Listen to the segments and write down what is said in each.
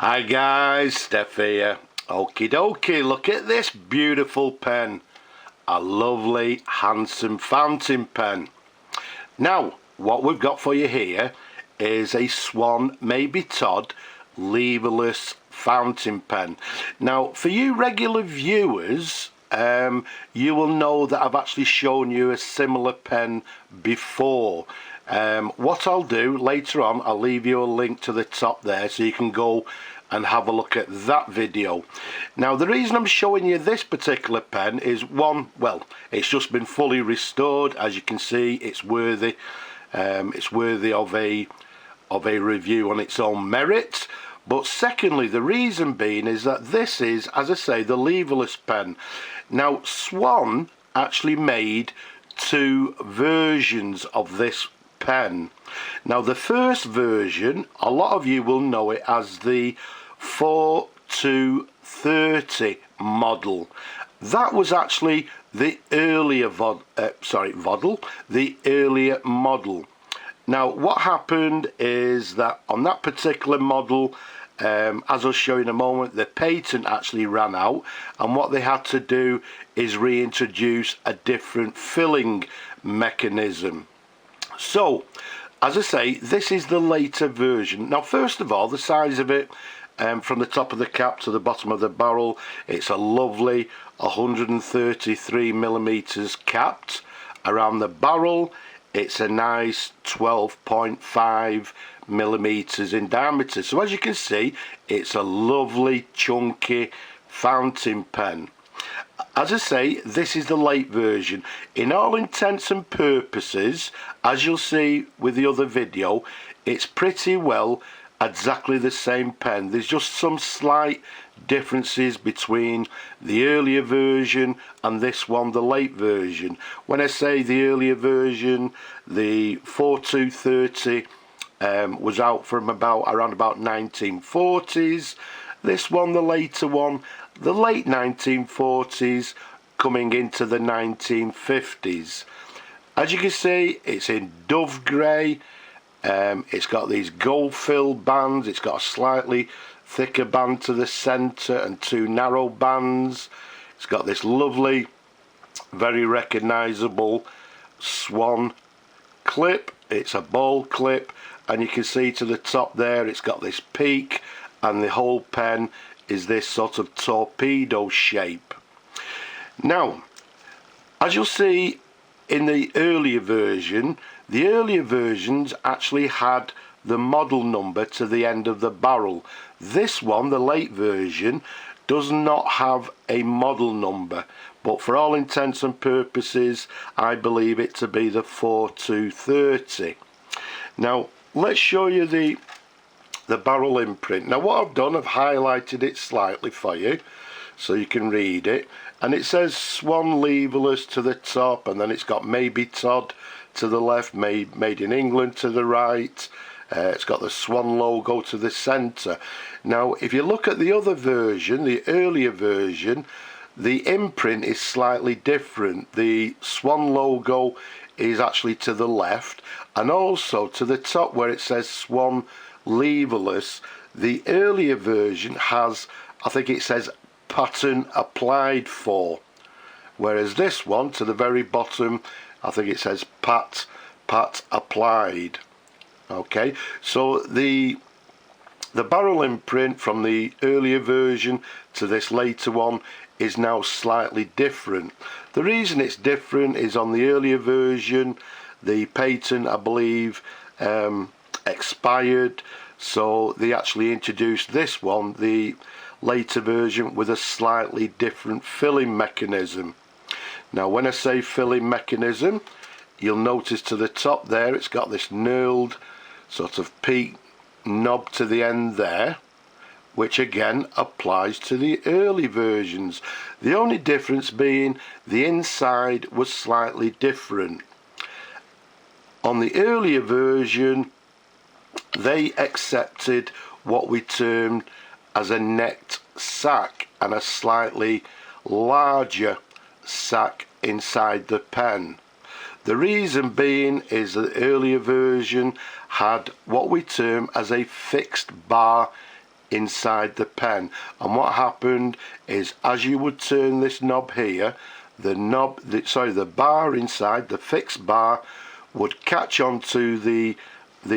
Hi guys, Steph here. Okie dokie, look at this beautiful pen. A lovely, handsome fountain pen. Now, what we've got for you here is a Swan Mabie Todd Leverless fountain pen. Now, for you regular viewers, you will know that I've actually shown you a similar pen before. What I'll do later on, I'll leave you a link to the top there so you can go and have a look at that video. Now, the reason I'm showing you this particular pen is one, well, it's just been fully restored. As you can see, it's worthy of a review on its own merit. But secondly, the reason being is that this is, as I say, the leverless pen. Now, Swan actually made two versions of this pen. Now, the first version, a lot of you will know it as the 4230 model. That was actually the earlier the earlier model. Now, what happened is that on that particular model, as I'll show you in a moment, the patent actually ran out, and what they had to do is reintroduce a different filling mechanism. So, as I say, this is the later version. Now, first of all, the size of it, from the top of the cap to the bottom of the barrel, it's a lovely 133 millimeters capped. Around the barrel, it's a nice 12.5 millimeters in diameter. So as you can see, it's a lovely chunky fountain pen. As I say, this is the late version. In all intents and purposes, as you'll see with the other video, it's pretty well exactly the same pen. There's just some slight differences between the earlier version and this one, the late version. When I say the earlier version, the 4230 was out from around about 1940s. This one, the later one, the late 1940s coming into the 1950s. As you can see, it's in dove grey. It's got these gold filled bands. It's got a slightly thicker band to the centre and two narrow bands. It's got this lovely, very recognisable swan clip. It's a ball clip, and you can see to the top there it's got this peak, and the whole pen is this sort of torpedo shape. Now, as you'll see in the earlier version, the earlier versions actually had the model number to the end of the barrel. This one, the late version, does not have a model number, but for all intents and purposes, I believe it to be the 4230. Now, let's show you the barrel imprint. Now, what I've done, I've highlighted it slightly for you so you can read it, and it says Swan Leverless to the top, and then it's got Mabie Todd to the left, made in England to the right. It's got the Swan logo to the centre. Now, if you look at the other version, the earlier version, the imprint is slightly different. The Swan logo is actually to the left, and also to the top where it says Swan Leverless, the earlier version has, I think it says pattern applied for, whereas this one to the very bottom, I think it says pat applied. Okay, so the barrel imprint from the earlier version to this later one is now slightly different. The reason it's different is on the earlier version, the patent, I believe, expired, so they actually introduced this one, the later version, with a slightly different filling mechanism. Now, when I say filling mechanism, you'll notice to the top there it's got this knurled sort of peak knob to the end there, which again applies to the early versions. The only difference being the inside was slightly different. On the earlier version, they accepted what we termed as a necked sack and a slightly larger sack inside the pen. The reason being is that the earlier version had what we term as a fixed bar inside the pen. And what happened is, as you would turn this knob here, the bar inside, the fixed bar, would catch onto the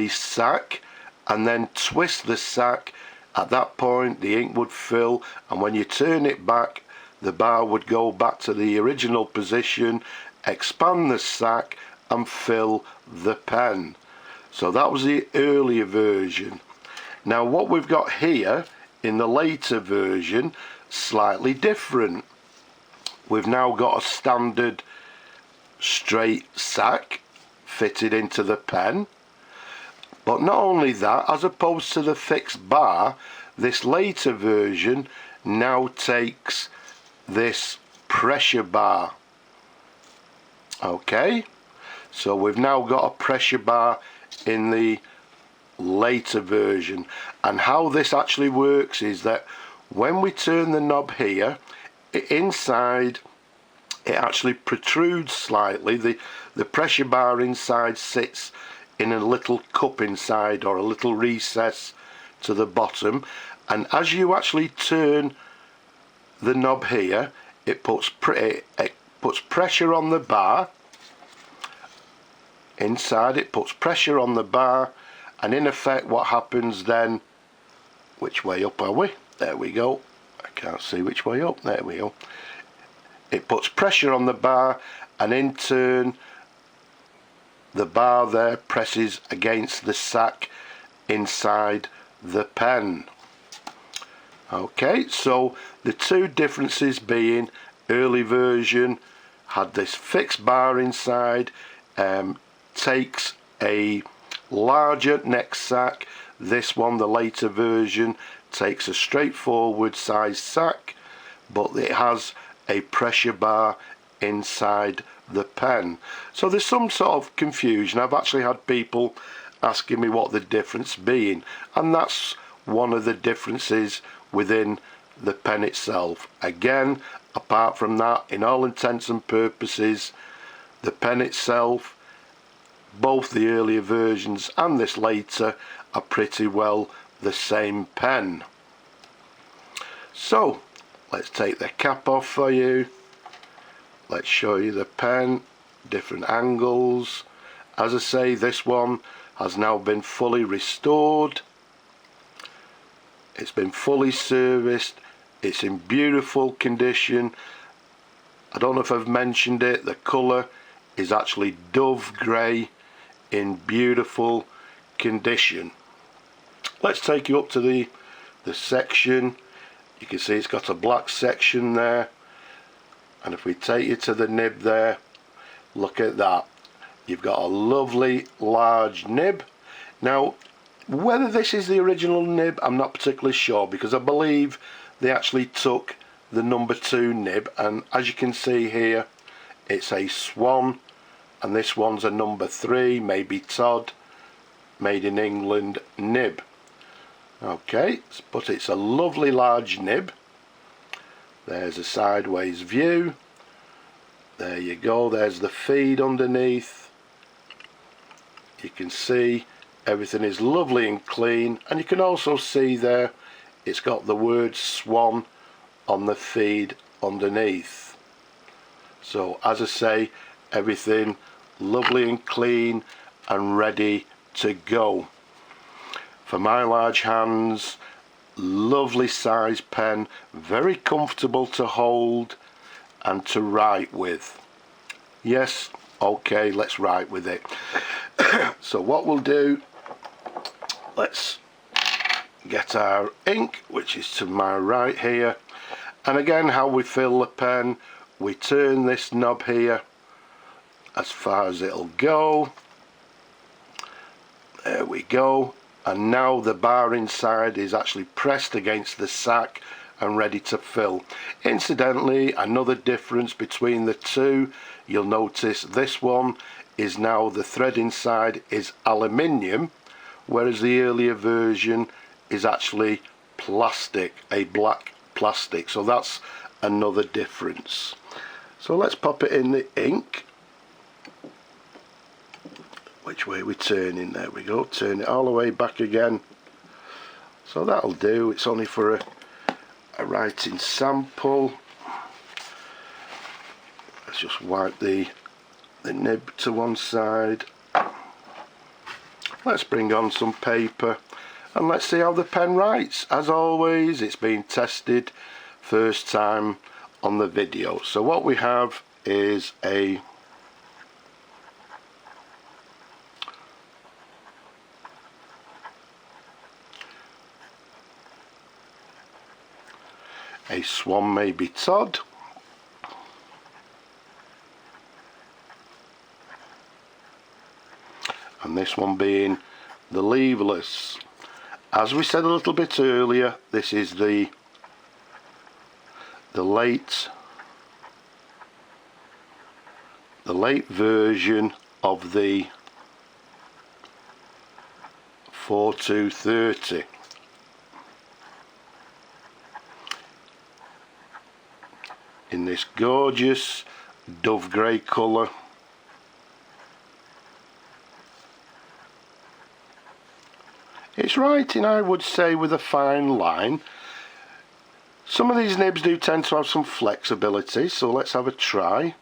sack and then twist the sack. At that point the ink would fill, and when you turn it back, the bar would go back to the original position, expand the sack and fill the pen. So that was the earlier version. Now what we've got here in the later version, slightly different. We've now got a standard straight sack fitted into the pen. But not only that, as opposed to the fixed bar, this later version now takes this pressure bar. Okay, so we've now got a pressure bar in the later version. And how this actually works is that when we turn the knob here, inside it actually protrudes slightly. The pressure bar inside sits in a little cup inside, or a little recess to the bottom, and as you actually turn the knob here, it puts pressure on the bar. Inside it puts pressure on the bar, and in effect what happens then, which way up are we? There we go. I can't see which way up. There we go. It puts pressure on the bar, and in turn the bar there presses against the sack inside the pen. Okay, so the two differences being, early version had this fixed bar inside, takes a larger neck sack. This one, the later version, takes a straightforward size sack, but it has a pressure bar inside the pen. So there's some sort of confusion. I've actually had people asking me what the difference being, and that's one of the differences within the pen itself. Again, apart from that, in all intents and purposes, the pen itself, both the earlier versions and this later, are pretty well the same pen. So let's take the cap off for you. Let's show you the pen, different angles. As I say, this one has now been fully restored. It's been fully serviced. It's in beautiful condition. I don't know if I've mentioned it, the colour is actually dove grey in beautiful condition. Let's take you up to the section. You can see it's got a black section there, and if we take you to the nib there, look at that. You've got a lovely large nib. Now whether this is the original nib, I'm not particularly sure, because I believe they actually took the number 2 nib, and as you can see here, it's a Swan, and this one's a number 3 Mabie Todd made in England nib. Okay, but it's a lovely large nib. There's a sideways view. There you go, there's the feed underneath. You can see everything is lovely and clean, and you can also see there it's got the word Swan on the feed underneath. So as I say, everything lovely and clean and ready to go. For my large hands, lovely size pen, very comfortable to hold and to write with. Yes, okay, let's write with it. So what we'll do, let's get our ink, which is to my right here, and again, how we fill the pen, we turn this knob here as far as it'll go. There we go, and now the bar inside is actually pressed against the sack and ready to fill. Incidentally, another difference between the two, you'll notice this one is now, the thread inside is aluminium, whereas the earlier version is actually plastic, a black plastic. So that's another difference. So let's pop it in the ink. Which way we turn in? There we go, turn it all the way back again. So that'll do. It's only for a writing sample. Let's just wipe the nib to one side. Let's bring on some paper and let's see how the pen writes. As always, it's been tested first time on the video. So what we have is a Swan Mabie Todd, and this one being the Leverless. As we said a little bit earlier, this is the late version of the 4230. In this gorgeous dove grey colour. It's writing, I would say, with a fine line. Some of these nibs do tend to have some flexibility, so let's have a try.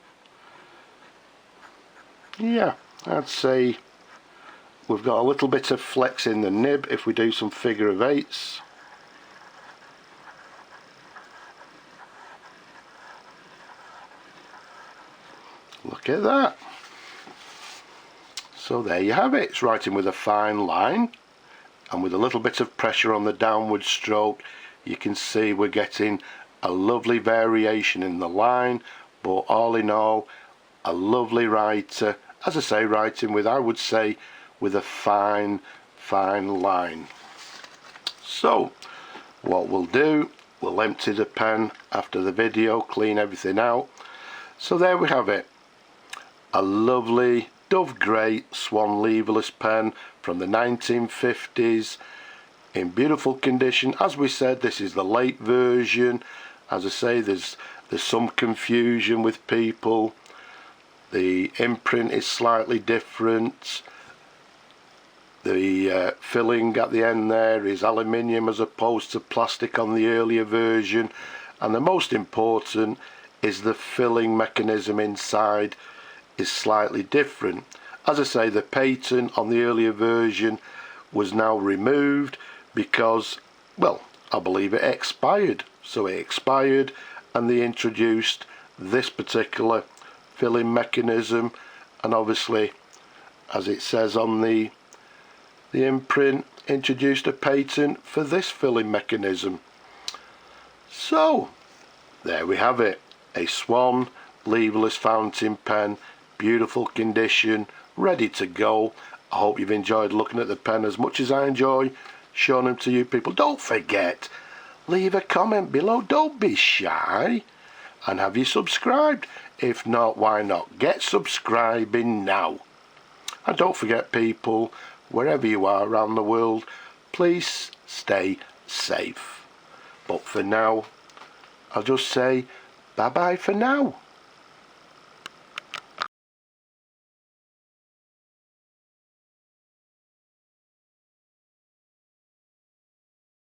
Yeah, I'd say we've got a little bit of flex in the nib if we do some figure of eights. Look at that. So there you have it. It's writing with a fine line, and with a little bit of pressure on the downward stroke, you can see we're getting a lovely variation in the line, but all in all, a lovely writer. As I say, writing with, I would say, with a fine line. So what we'll do, we'll empty the pen after the video, clean everything out. So there we have it. A lovely dove grey Swan Leverless pen from the 1950s in beautiful condition. As we said, this is the late version. As I say, there's some confusion with people. The imprint is slightly different. The filling at the end there is aluminium as opposed to plastic on the earlier version, and the most important is the filling mechanism inside is slightly different. As I say, the patent on the earlier version was now removed because, well, I believe it expired. So it expired and they introduced this particular filling mechanism, and obviously, as it says on the imprint, introduced a patent for this filling mechanism. So there we have it, a Swan Leverless fountain pen, beautiful condition, ready to go. I hope you've enjoyed looking at the pen as much as I enjoy showing them to you people. Don't forget, leave a comment below, don't be shy, and have you subscribed? If not, why not? Get subscribing now. And don't forget, people, wherever you are around the world, please stay safe. But for now, I'll just say bye bye for now.